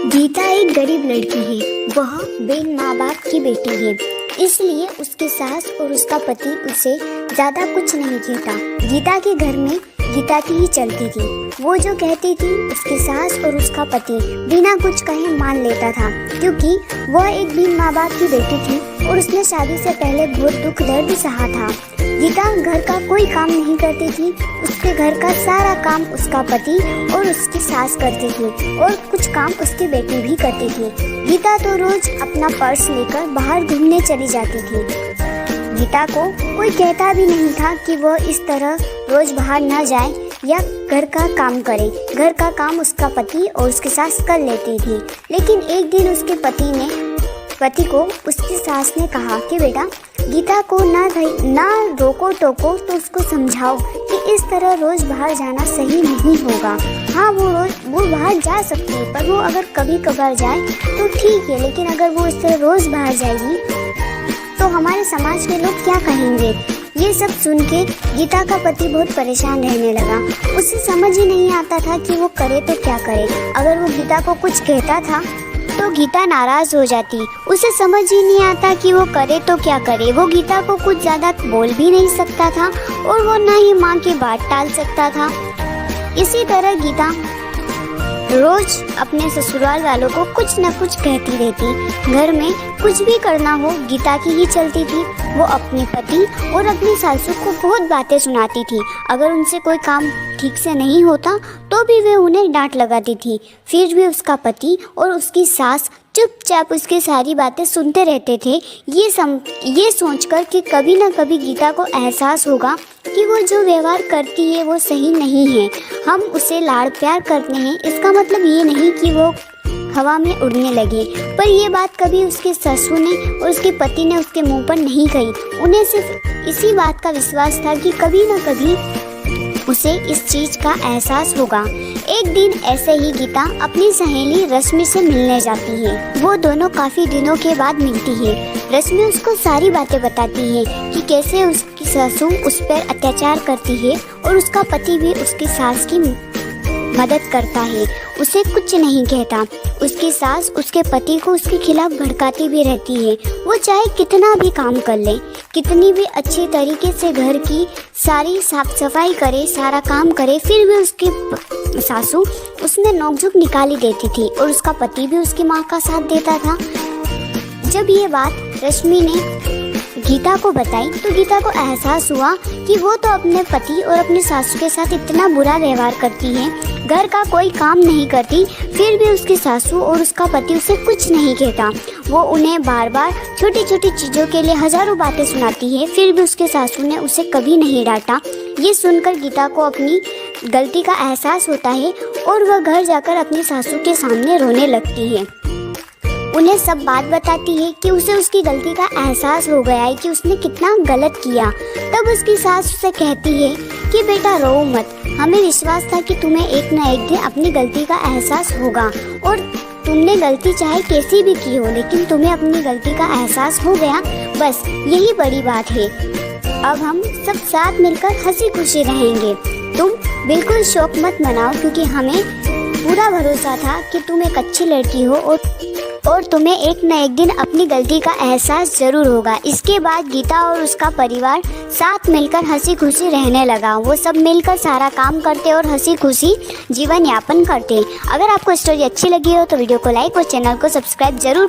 गीता एक गरीब लड़की है। वह बिन माँ बाप की बेटी है, इसलिए उसकी सास और उसका पति उसे ज्यादा कुछ नहीं कहता। गीता के घर में गीता की ही चलती थी। वो जो कहती थी उसकी सास और उसका पति बिना कुछ कहे मान लेता था, क्योंकि वह एक बिन माँ बाप की बेटी थी और उसने शादी से पहले बहुत दुख दर्द सहा था। गीता घर का कोई काम नहीं करती थी। उसके घर का सारा काम उसका पति और उसकी सास करती थी और कुछ काम उसकी बेटी भी करती थी। गीता तो रोज अपना पर्स लेकर बाहर घूमने चली जाती थी। गीता को कोई कहता भी नहीं था कि वह इस तरह रोज बाहर न जाए या घर का काम करे। घर का काम उसका पति और उसकी सास कर लेती थी। लेकिन एक दिन उसके पति को उसकी सास ने कहा कि बेटा, गीता को ना रोको टोको तो उसको समझाओ कि इस तरह रोज बाहर जाना सही नहीं होगा। हाँ, वो बाहर जा सकती है, पर वो अगर कभी कभार जाए तो ठीक है, लेकिन अगर वो इस तरह रोज बाहर जाएगी तो हमारे समाज के लोग क्या कहेंगे। ये सब सुन के गीता का पति बहुत परेशान रहने लगा। उसे समझ ही नहीं आता था कि वो करे तो क्या करे। अगर वो गीता को कुछ कहता था तो गीता नाराज हो जाती। उसे समझ ही नहीं आता कि वो करे तो क्या करे। वो गीता को कुछ ज्यादा बोल भी नहीं सकता था और वो न ही माँ की बात टाल सकता था। इसी तरह गीता रोज अपने ससुराल वालों को कुछ न कुछ कहती रहती। घर में कुछ भी करना हो गीता की ही चलती थी। वो अपने पति और अपनी सासू को बहुत बातें सुनाती थी। अगर उनसे कोई काम ठीक से नहीं होता तो भी वे उन्हें डांट लगाती थी। फिर भी उसका पति और उसकी सास चुपचाप उसकी सारी बातें सुनते रहते थे, ये सोचकर कि कभी ना कभी गीता को एहसास होगा कि वो जो व्यवहार करती है वो सही नहीं है। हम उसे लाड़ प्यार करते हैं, इसका मतलब ये नहीं कि वो हवा में उड़ने लगे। पर ये बात कभी उसके ससुर ने और उसके पति ने उसके मुंह पर नहीं कही। उन्हें सिर्फ इसी बात का विश्वास था कि कभी ना कभी उसे इस चीज का एहसास होगा। एक दिन ऐसे ही गीता अपनी सहेली रश्मि से मिलने जाती है। वो दोनों काफी दिनों के बाद मिलती है। रश्मि उसको सारी बातें बताती है कि कैसे उसकी सासू उस पर अत्याचार करती है और उसका पति भी उसकी सास की मदद करता है, उसे कुछ नहीं कहता। उसकी सास उसके पति को उसके खिलाफ भड़काती भी रहती है। वो चाहे कितना भी काम कर ले, कितनी भी अच्छी तरीके से घर की सारी साफ सफाई करे, सारा काम करे, फिर भी उसकी सासू उसमें नोकझोंक निकाली देती थी और उसका पति भी उसकी माँ का साथ देता था। जब ये बात रश्मि ने गीता को बताई तो गीता को एहसास हुआ कि वो तो अपने पति और अपने सासू के साथ इतना बुरा व्यवहार करती है, घर का कोई काम नहीं करती, फिर भी उसकी सासू और उसका पति उसे कुछ नहीं कहता। वो उन्हें बार बार छोटी छोटी चीज़ों के लिए हजारों बातें सुनाती है, फिर भी उसके सासू ने उसे कभी नहीं डांटा। ये सुनकर गीता को अपनी गलती का एहसास होता है और वह घर जाकर अपनी सासू के सामने रोने लगती है। उन्हें सब बात बताती है कि उसे उसकी गलती का एहसास हो गया है कि उसने कितना गलत किया। तब उसकी सास उसे कहती है कि बेटा रो मत, हमें विश्वास था कि तुम्हें एक न एक दिन अपनी गलती का एहसास होगा और तुमने गलती चाहे कैसी भी की हो, लेकिन तुम्हें अपनी गलती का एहसास हो गया, बस यही बड़ी बात है। अब हम सब साथ मिलकर हंसी खुशी रहेंगे। तुम बिल्कुल शौक मत मनाओ, क्योंकि हमें पूरा भरोसा था कि तुम एक अच्छी लड़की हो और तुम्हें एक न एक दिन अपनी गलती का एहसास जरूर होगा। इसके बाद गीता और उसका परिवार साथ मिलकर हंसी खुशी रहने लगा। वो सब मिलकर सारा काम करते और हंसी खुशी जीवन यापन करते। अगर आपको स्टोरी अच्छी लगी हो तो वीडियो को लाइक और चैनल को सब्सक्राइब जरूर